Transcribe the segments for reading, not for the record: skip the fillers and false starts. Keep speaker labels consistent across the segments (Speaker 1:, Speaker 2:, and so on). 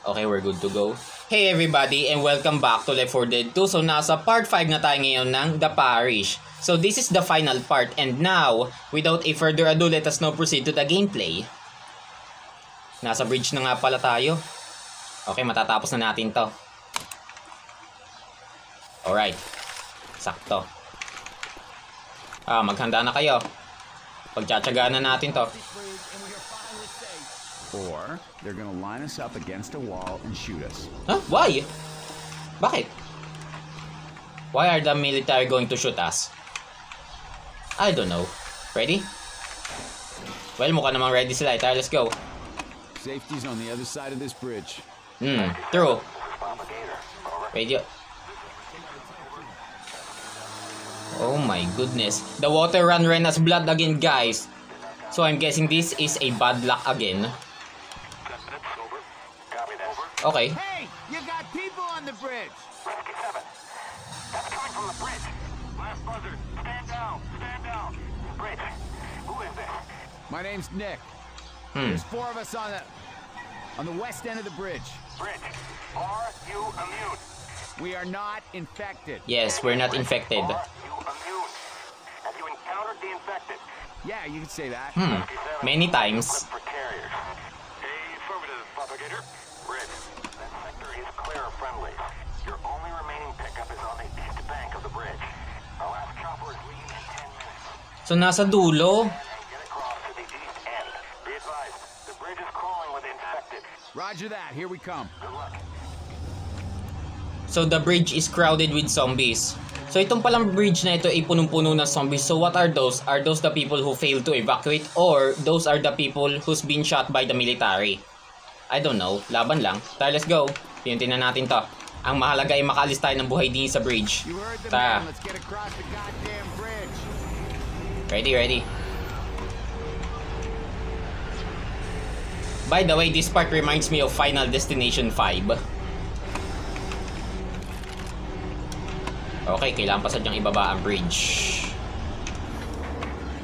Speaker 1: Okay, we're good to go. Hey everybody and welcome back to Left 4 Dead 2. So nasa part 5 na tayo ngayon ng The Parish. So this is the final part and now, without a further ado, let us now proceed to the gameplay. Nasa bridge na nga pala tayo. Okay, matatapos na natin to. Alright. Sakto. Maghanda na kayo. Pagtsatsagaan na natin to.
Speaker 2: Or they're gonna line us up against a wall and shoot us.
Speaker 1: Huh? Why? Bakit? Why are the military going to shoot us? I don't know. Ready? Well, mukha namang ready sila. Tara, let's go.
Speaker 2: Safety's on the other side of this bridge.
Speaker 1: True. Radio. Oh my goodness. The water run ran as blood again, guys. So I'm guessing this is a bad luck again. Okay.
Speaker 3: Hey, you got people on the bridge.
Speaker 4: That's coming from the bridge. Last buzzer. Stand down. Stand down. Bridge. Who is this?
Speaker 2: My name's Nick. There's 4 of us on the west end of the bridge.
Speaker 4: Bridge. Are you immune?
Speaker 2: We are not infected.
Speaker 1: Yes, we're not infected.
Speaker 4: Are you immune? Have you encountered the infected?
Speaker 2: Yeah, you could say that.
Speaker 1: Many times.
Speaker 4: For carriers. Affirmative, propagator. Bridge. That sector is clear of friendly. Your only remaining pickup is on the east bank of the bridge. Our last chopper is leaving in 10 minutes.
Speaker 1: So nasa dulo.
Speaker 4: Get across to the east end. Be advised, the bridge is crawling with infected.
Speaker 2: Roger that. Here we come.
Speaker 4: Good luck.
Speaker 1: So the bridge is crowded with zombies. So itong palang bridge na ito ay punong-puno ng zombies. So what are those? Are those the people who failed to evacuate? Or those are the people who's been shot by the military? I don't know. Laban lang. Tara, let's go. Pinuntin na natin to. Ang mahalaga ay makaalis tayo ng buhay din sa bridge.
Speaker 2: You heard the
Speaker 1: Tara.
Speaker 2: man. Let's get across the goddamn bridge.
Speaker 1: Ready. By the way, this part reminds me of Final Destination 5. Okay, kailangan pa sadyang ibaba ang bridge.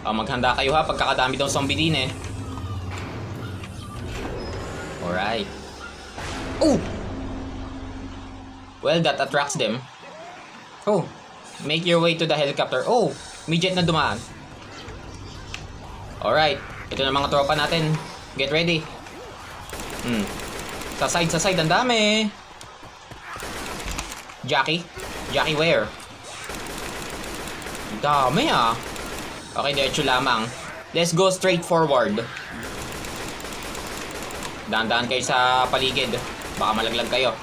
Speaker 1: Maghanda kayo ha, pagkakadami daw zombie din eh. Alright. Oh! Well, that attracts them. Oh, make your way to the helicopter. Oh, midget na dumaan. Alright, ito na mga tropa natin. Get ready. Sa side, ang dami. Jackie where? Dami ah. Okay, diretso lamang. Let's go straight forward. Dahan-dahan kayo sa paligid. Baka malaglag kayo.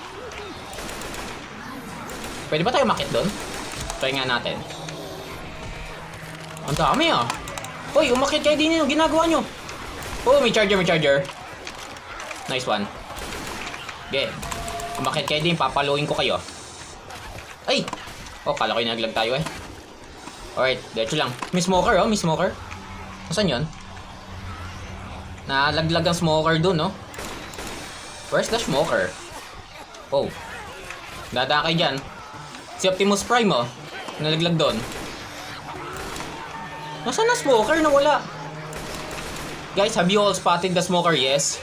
Speaker 1: Pwede ba tayo makit doon? Try nga natin. Ang dami ah. Hoy, umakit kayo din yun. Ginagawa nyo. Oh, may charger. Nice one. Okay. Umakit kayo din. Papaluin ko kayo. Ay! Oh, kala ko yung naglag tayo eh. Alright, diretso lang. May smoker oh, may smoker. Saan yun? Nalaglag ang smoker dun, no? Where's the smoker? Oh. Dada kayo dyan. Si Optimus Prime, oh. Nalaglag dun. Nasaan na smoker? Nawala. Guys, have you all spotted the smoker? Yes.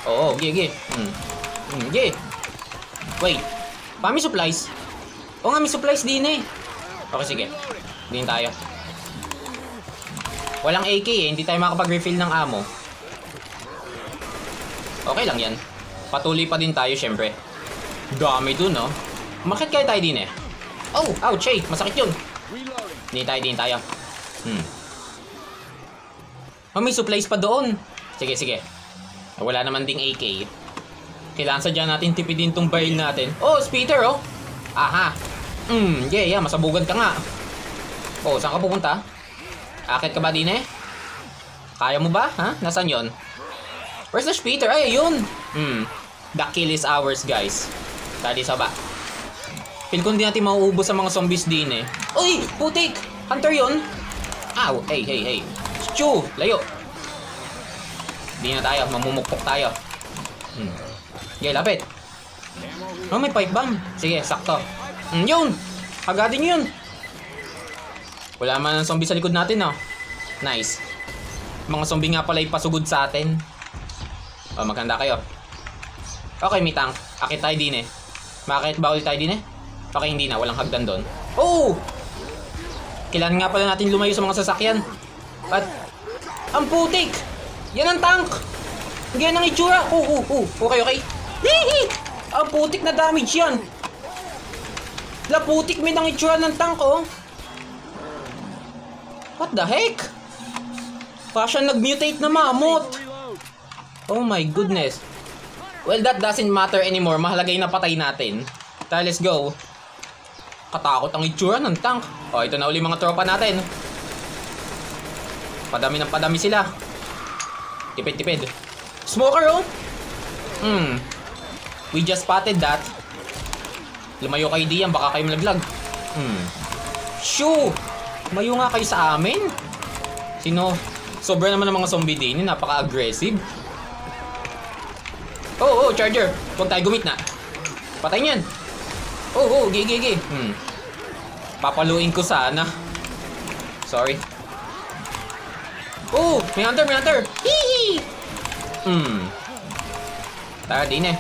Speaker 1: Oo, okay. Okay. Wait. May supplies? Oo nga, may supplies din eh. Okay, sige. Din tayo. Walang AK eh. Hindi tayo makapag-refill ng ammo. Okay lang yan. Patuloy pa din tayo, syempre. Dami dun, no? Umakit kayo tayo din eh. Oh, ouch, eh. Masakit yun. Din tayo. Oh, may supplies pa doon. Sige. Wala naman ding AK. Kailangan sadya natin tipidin tong baril natin. Oh, speeder, oh. Aha. Yeah, masabugan ka nga. Oh, saan ka pupunta? Akit ka ba din eh? Kaya mo ba? Ha? Nasaan yon? Where's the speeder? Ay, yun. The kill is ours, guys. Tadi sa ba? Feel ko hindi natin mauubos sa mga zombies din eh. Uy! Putik! Hunter yun! Ow! Hey! Stew! Layo! Di na tayo. Mamumukpok tayo. Okay, lapit. Oh, may pipe bomb. Sige, sakto. Yun! Agadin yun! Wala man ang zombie sa likod natin, no? Nice. Mga zombie nga pala ipasugod sa atin. O, maganda kayo. Okay, may tank. Akit tayo din eh. Makakit ba ulit tayo din eh? Okay, hindi na. Walang hagdan doon. Oh! Kailangan nga pala natin lumayo sa mga sasakyan. At, ang putik! Yan ang tank! Yan ang itsura! Okay, okay. Hihi! Ang putik na damage yan! La putik min ang itsura ng tank, oh! What the heck? Pa siya nag-mutate na mamot! Oh my goodness. Well, that doesn't matter anymore. Mahalaga yung napatay natin. Tayo, let's go. Katakot ang itsura ng tank. Oh, ito na uli mga tropa natin. Padami ng padami sila. Tipid-tipid. Smoker, oh! We just spotted that. Lumayo kayo diyan, baka kayo malaglag. Shoo! Lumayo nga kayo sa amin. Sino? Sobra naman ng mga zombie din. Napaka-aggressive. Oh, charger. Huwag tayo gumit na. Patay niyan. Oh, gigi. Papaluin ko sana. Sorry. Oh, may hunter. Hihi! Tara din eh.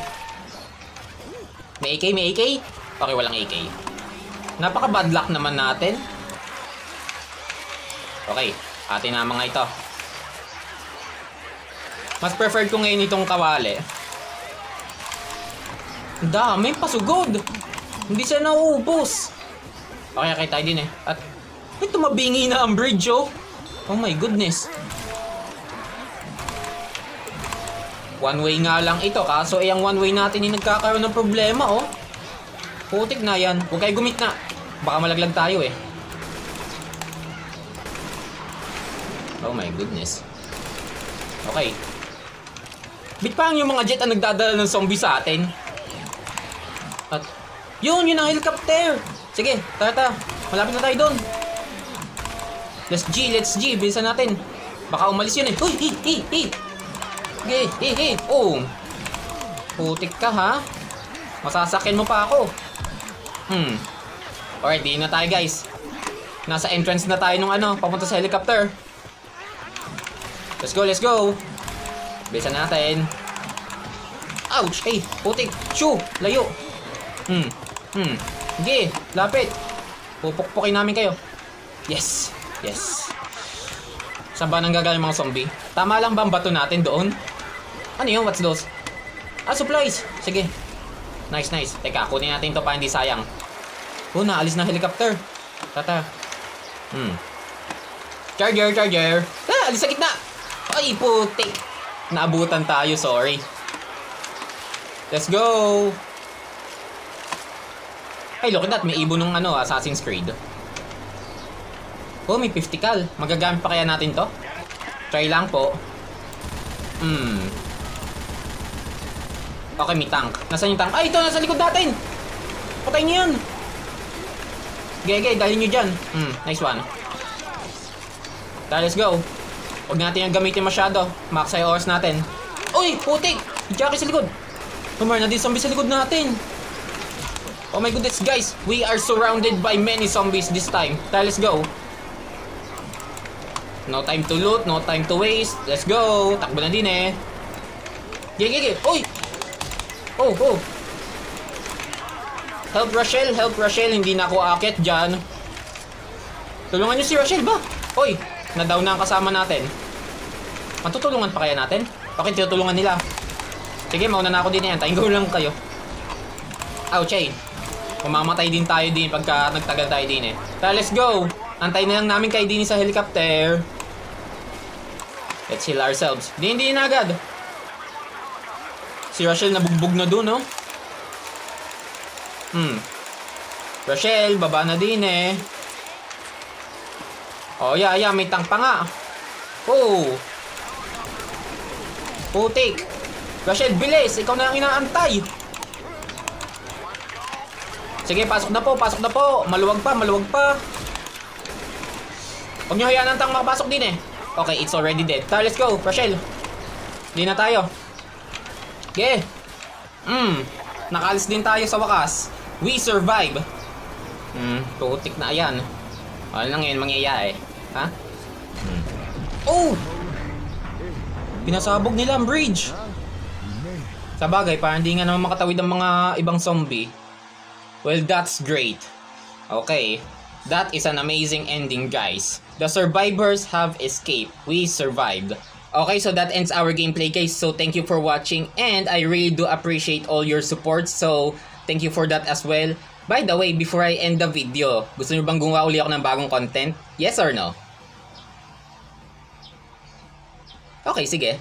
Speaker 1: May AK? Okay, walang AK. Napaka-bad luck naman natin. Okay, atin na mga ito. Mas preferred ko ngayon itong kawali. Ang dami, pasugod. Hindi siya nauubos. Okay, tayo din eh. At may tumabingi na ang bridge, oh. Oh my goodness. One way nga lang ito. Kaso ang one way natin yung nagkakaroon ng problema, oh. Putik na yan. Huwag kayo gumit na. Baka malaglag tayo eh. Oh my goodness. Okay. Bit pa yung mga jet ang nagdadala ng zombie sa atin. At yun ang helicopter. Sige, tara. Malapit na tayo doon. Let's G. Bilisan natin. Baka umalis yun eh. Uy, hey. Oh. Putik ka ha. Masasakin mo pa ako. Alright, di na tayo guys. Nasa entrance na tayo nung papunta sa helicopter. Let's go. Bilisan natin. Ouch! Hey, putik. Shoo! Layo. Sige, lapit. Pupukpukin namin kayo. Yes. Saan ba nanggagaling mga zombie? Tama lang ba ang bato natin doon? Ano yun? What's those? Supplies. Sige. Nice. Teka, kunin natin to pa hindi sayang. Oh, naalis na helicopter. Tata. Charger. Alis sa gitna. Ay, putik. Naabutan tayo, sorry. Let's go. Ay, look at that. May ibon ng Assassin's Creed. Oh, may 50 cal. Magagamit pa kaya natin to? Try lang po. Okay, may tank. Nasaan yung tank? Ay, ito! Nasa likod natin! Patay niyo yan! Gege, dalhin nyo dyan. Nice one. Let's go. Huwag natin yung gamitin masyado. Max ay oras natin. Uy! Putik! Jackie sa likod! Tumar na din zombie sa likod natin. Oh my goodness, guys. We are surrounded by many zombies this time. Let's go. No time to loot. No time to waste. Let's go. Takbo na din eh. Gege. Uy! Oh. Help Rachel. Hindi na ako akit dyan. Tulungan nyo si Rachel ba? Uy! Na-down na ang kasama natin. Matutulungan pa kaya natin? Bakit tinutulungan nila? Sige, mauna na ako din yan. Tayin ko lang kayo. Ouch, eh. Mamamatay din tayo din pagka nagtagal tayo din eh. Tara, let's go! Antayin na lang namin kayo din sa helicopter. Let's heal ourselves. Hindi na agad. Si Rachel nabugbog na dun, no? Rachel, baba na din eh. Oh, yeah, may tank pa nga. Oh. Putik. Rachel, bilis. Ikaw na ang inaantay. Sige, pasok na po. Maluwag pa. Huwag nyo hayaan ang tank makapasok din eh. Okay, it's already dead. Tara, let's go, Rachel. Hindi na tayo. Okay. Nakalis din tayo sa wakas. We survive. Putik na yan. Ano lang yun mangyayari? Ha? Oh! Pinasabog nila ang bridge. Sa bagay, parang hindi nga naman makatawid ang mga ibang zombie. Well, that's great. Okay. That is an amazing ending, guys. The survivors have escaped. We survived. Okay, so that ends our gameplay, guys. So thank you for watching. And I really do appreciate all your support. So thank you for that as well. By the way, before I end the video, gusto nyo bang gumawa uli ako ng bagong content? Yes or no? Okay, sige.